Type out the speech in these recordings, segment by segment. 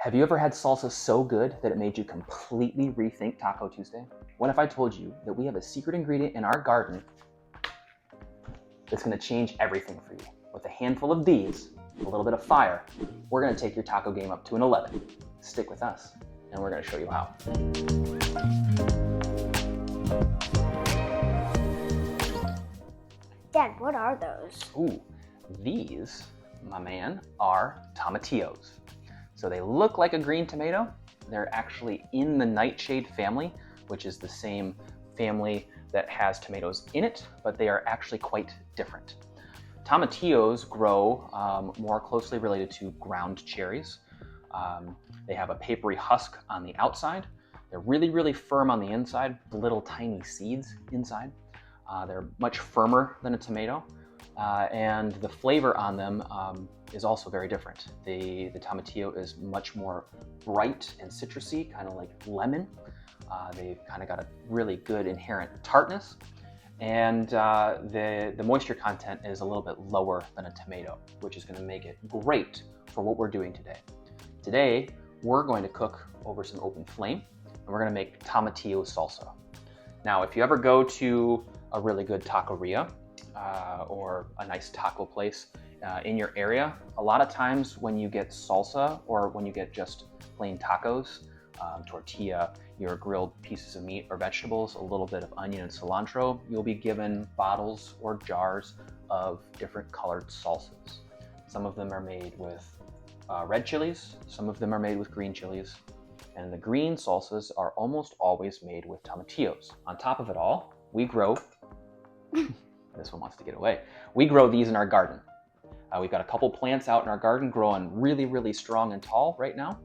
Have you ever had salsa so good that it made you completely rethink Taco Tuesday? What if I told you that we have a secret ingredient in our garden that's going to change everything for you? With a handful of these, a little bit of fire, we're going to take your taco game up to an 11. Stick with us, and we're going to show you how. Dad, what are those? Ooh, these, my man, are tomatillos. So they look like a green tomato. They're actually in the nightshade family, which is the same family that has tomatoes in it, but they are actually quite different. Tomatillos grow more closely related to ground cherries. They have a papery husk on the outside. They're really, really firm on the inside, little tiny seeds inside. They're much firmer than a tomato. And the flavor on them is also very different. The tomatillo is much more bright and citrusy, kind of like lemon. They've kind of got a really good inherent tartness. And the moisture content is a little bit lower than a tomato, which is going to make it great for what we're doing today. Today, we're going to cook over some open flame, and we're going to make tomatillo salsa. Now, if you ever go to a really good taqueria, or a nice taco place in your area, a lot of times when you get salsa or when you get just plain tacos, tortilla, your grilled pieces of meat or vegetables, a little bit of onion and cilantro, you'll be given bottles or jars of different colored salsas. Some of them are made with red chilies, some of them are made with green chilies, and the green salsas are almost always made with tomatillos. On top of it all, we grow this one wants to get away. We grow these in our garden. We've got a couple plants out in our garden growing really, really strong and tall right now.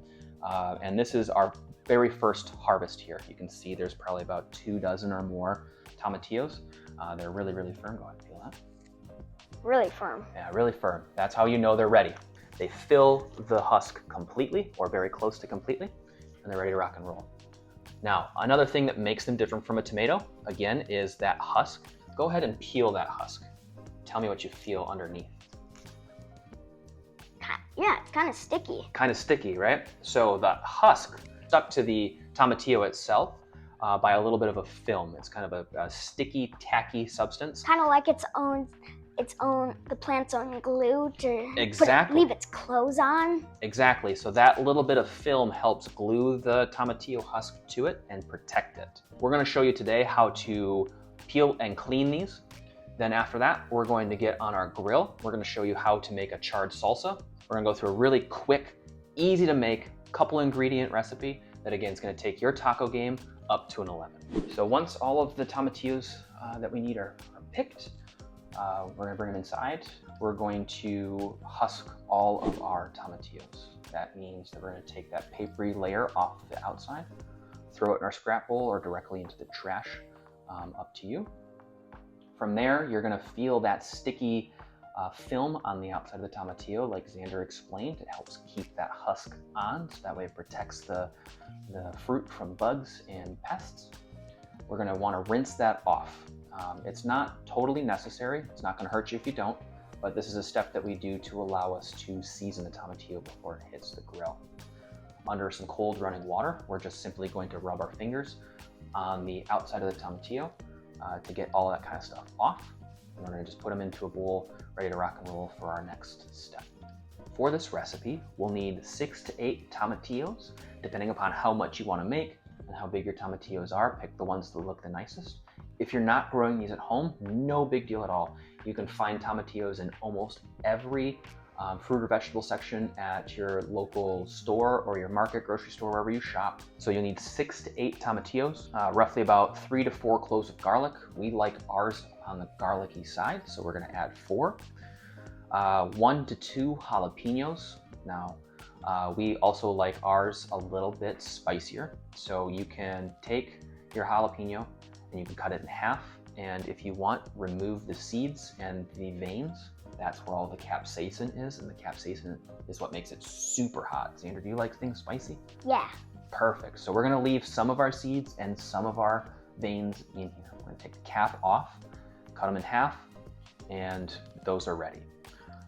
And this is our very first harvest here. You can see there's probably about 24 or more tomatillos. They're really, really firm. Go ahead and feel that. Really firm. Yeah, really firm. That's how you know they're ready. They fill the husk completely or very close to completely, and they're ready to rock and roll. Now, another thing that makes them different from a tomato, again, is that husk. Go ahead and peel that husk. Tell me what you feel underneath. Yeah, it's kind of sticky. Kind of sticky, right? So the husk stuck to the tomatillo itself by a little bit of a film. It's kind of a sticky, tacky substance. Kind of like the plant's own glue to leave its clothes on. Exactly. So that little bit of film helps glue the tomatillo husk to it and protect it. We're going to show you today how to peel and clean these. Then after that, we're going to get on our grill. We're going to show you how to make a charred salsa. We're going to go through a really quick, easy to make couple ingredient recipe that again is going to take your taco game up to an 11. So once all of the tomatillos that we need are picked, we're going to bring them inside. We're going to husk all of our tomatillos. That means that we're going to take that papery layer off the outside, throw it in our scrap bowl or directly into the trash. Up to you. From there, you're going to feel that sticky film on the outside of the tomatillo, like Xander explained. It helps keep that husk on, so that way it protects the fruit from bugs and pests. We're going to want to rinse that off. It's not totally necessary. It's not going to hurt you if you don't, but this is a step that we do to allow us to season the tomatillo before it hits the grill. Under some cold running water, we're just simply going to rub our fingers on the outside of the tomatillo to get all that kind of stuff off. And we're going to just put them into a bowl ready to rock and roll for our next step. For this recipe, we'll need 6 to 8 tomatillos, depending upon how much you want to make and how big your tomatillos are. Pick the ones that look the nicest. If you're not growing these at home, no big deal at all. You can find tomatillos in almost every fruit or vegetable section at your local store or your market, grocery store, wherever you shop. So you'll need 6 to 8 tomatillos, roughly about 3 to 4 cloves of garlic. We like ours on the garlicky side, so we're going to add 4. 1 to 2 jalapenos. Now, we also like ours a little bit spicier, so you can take your jalapeno and you can cut it in half, and if you want, remove the seeds and the veins. That's where all the capsaicin is, and the capsaicin is what makes it super hot. Xander, do you like things spicy? Yeah. Perfect. So we're going to leave some of our seeds and some of our veins in here. We're going to take the cap off, cut them in half, and those are ready.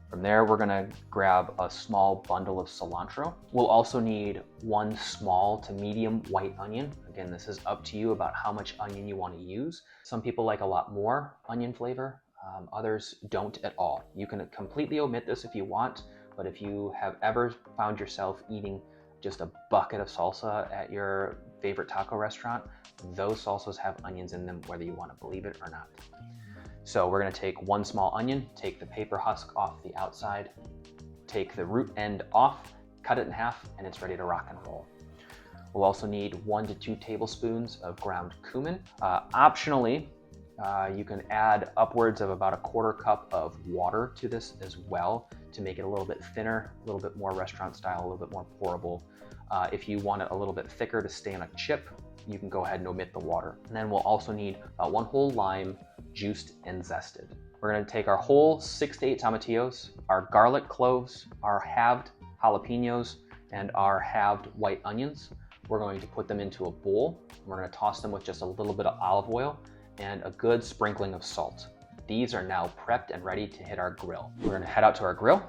From there, we're gonna grab a small bundle of cilantro. We'll also need 1 small to medium white onion. Again, this is up to you about how much onion you want to use. Some people like a lot more onion flavor, others don't at all. You can completely omit this if you want, but if you have ever found yourself eating just a bucket of salsa at your favorite taco restaurant, those salsas have onions in them, whether you want to believe it or not. So we're gonna take 1 small onion, take the paper husk off the outside, take the root end off, cut it in half, and it's ready to rock and roll. We'll also need 1 to 2 tablespoons of ground cumin. Optionally, you can add upwards of about a 1/4 cup of water to this as well to make it a little bit thinner, a little bit more restaurant style, a little bit more pourable. If you want it a little bit thicker to stay on a chip, you can go ahead and omit the water. And then we'll also need about 1 whole lime, juiced and zested. We're gonna take our whole 6 to 8 tomatillos, our garlic cloves, our halved jalapenos, and our halved white onions. We're going to put them into a bowl. We're gonna toss them with just a little bit of olive oil and a good sprinkling of salt. These are now prepped and ready to hit our grill. We're gonna head out to our grill.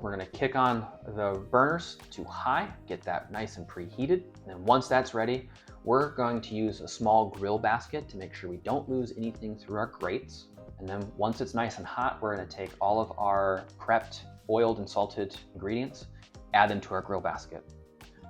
We're gonna kick on the burners to high, get that nice and preheated. And then once that's ready, we're going to use a small grill basket to make sure we don't lose anything through our grates. And then once it's nice and hot, we're gonna take all of our prepped, oiled and salted ingredients, add them to our grill basket.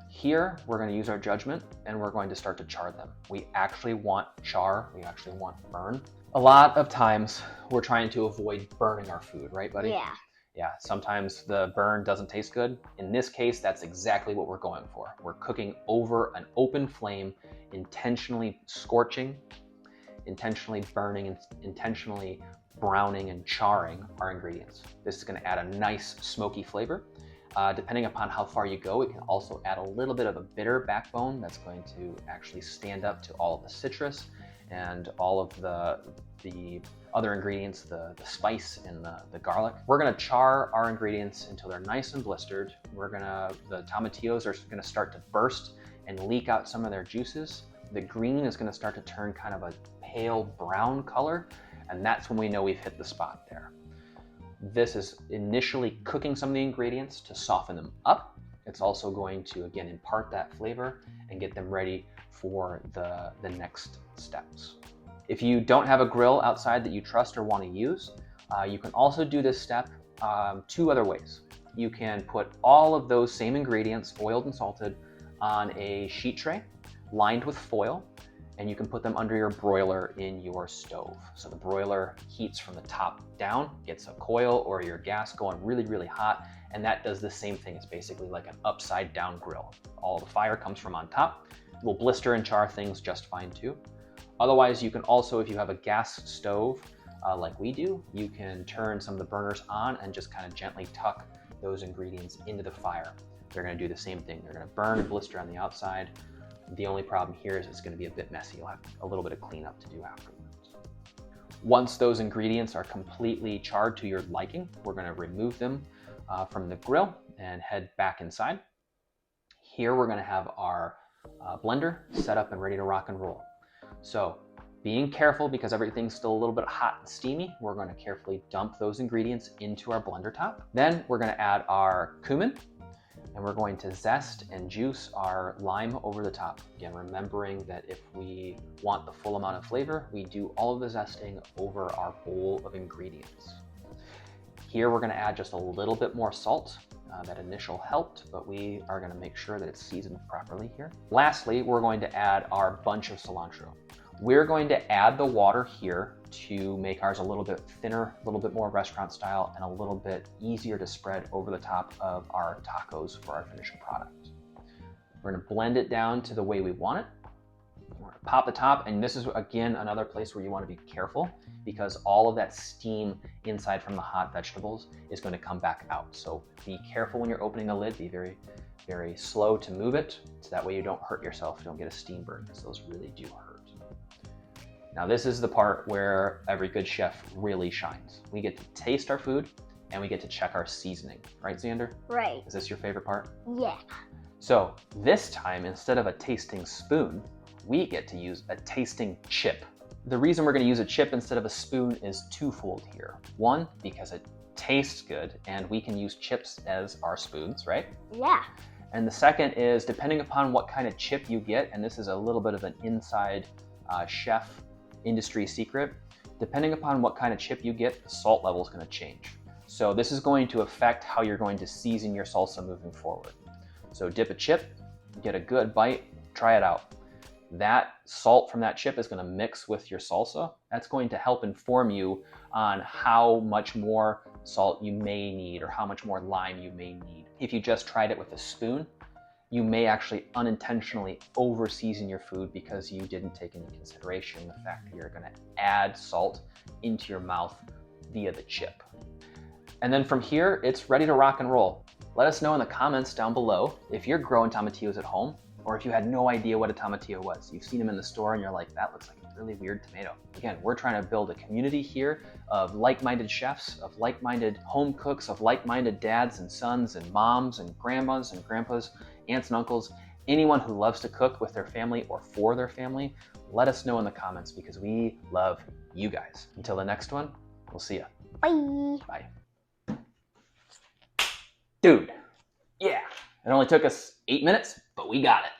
Here, we're gonna use our judgment and we're going to start to char them. We actually want char, we actually want burn. A lot of times, we're trying to avoid burning our food, right, buddy? Yeah. Yeah, sometimes the burn doesn't taste good. In this case, that's exactly what we're going for. We're cooking over an open flame, intentionally scorching, intentionally burning, and intentionally browning and charring our ingredients. This is gonna add a nice smoky flavor. Depending upon how far you go, it can also add a little bit of a bitter backbone that's going to actually stand up to all of the citrus and all of the other ingredients, the spice and the garlic. We're gonna char our ingredients until they're nice and blistered. The tomatillos are gonna start to burst and leak out some of their juices. The green is gonna start to turn kind of a pale brown color, and that's when we know we've hit the spot there. This is initially cooking some of the ingredients to soften them up. It's also going to, again, impart that flavor and get them ready for the next steps. If you don't have a grill outside that you trust or want to use, you can also do this step 2 other ways. You can put all of those same ingredients, oiled and salted, on a sheet tray lined with foil, and you can put them under your broiler in your stove. So the broiler heats from the top down, gets a coil or your gas going really, really hot, and that does the same thing. It's basically like an upside down grill. All the fire comes from on top. It will blister and char things just fine too. Otherwise, you can also, if you have a gas stove like we do, you can turn some of the burners on and just kind of gently tuck those ingredients into the fire. They're gonna do the same thing. They're gonna burn and blister on the outside. The only problem here is it's gonna be a bit messy. You'll have a little bit of cleanup to do afterwards. Once those ingredients are completely charred to your liking, we're gonna remove them from the grill and head back inside. Here we're gonna have our blender set up and ready to rock and roll. So being careful, because everything's still a little bit hot and steamy, we're gonna carefully dump those ingredients into our blender top. Then we're gonna add our cumin, and we're going to zest and juice our lime over the top. Again, remembering that if we want the full amount of flavor, we do all of the zesting over our bowl of ingredients. Here we're gonna add just a little bit more salt. That initial helped, but we are gonna make sure that it's seasoned properly here. Lastly, we're going to add our bunch of cilantro. We're going to add the water here to make ours a little bit thinner, a little bit more restaurant style, and a little bit easier to spread over the top of our tacos for our finished product. We're gonna blend it down to the way we want it. We're gonna pop the top, and this is, again, another place where you wanna be careful because all of that steam inside from the hot vegetables is gonna come back out. So be careful when you're opening the lid, be very, very slow to move it, so that way you don't hurt yourself, you don't get a steam burn, because those really do hurt. Now this is the part where every good chef really shines. We get to taste our food and we get to check our seasoning. Right, Xander? Right. Is this your favorite part? Yeah. So this time, instead of a tasting spoon, we get to use a tasting chip. The reason we're gonna use a chip instead of a spoon is twofold here. One, because it tastes good, and we can use chips as our spoons, right? Yeah. And the second is, depending upon what kind of chip you get, and this is a little bit of an inside chef industry secret, depending upon what kind of chip you get, the salt level is going to change. So this is going to affect how you're going to season your salsa moving forward. So dip a chip, get a good bite, try it out. That salt from that chip is going to mix with your salsa. That's going to help inform you on how much more salt you may need or how much more lime you may need. If you just tried it with a spoon, you may actually unintentionally over-season your food because you didn't take into consideration the fact that you're going to add salt into your mouth via the chip. And then from here, it's ready to rock and roll. Let us know in the comments down below if you're growing tomatillos at home, or if you had no idea what a tomatillo was. You've seen them in the store and you're like, that looks like a really weird tomato. Again, we're trying to build a community here of like-minded chefs, of like-minded home cooks, of like-minded dads and sons and moms and grandmas and grandpas, aunts and uncles, anyone who loves to cook with their family or for their family. Let us know in the comments because we love you guys. Until the next one, we'll see ya. Bye. Bye. Dude, yeah, it only took us 8 minutes, but we got it.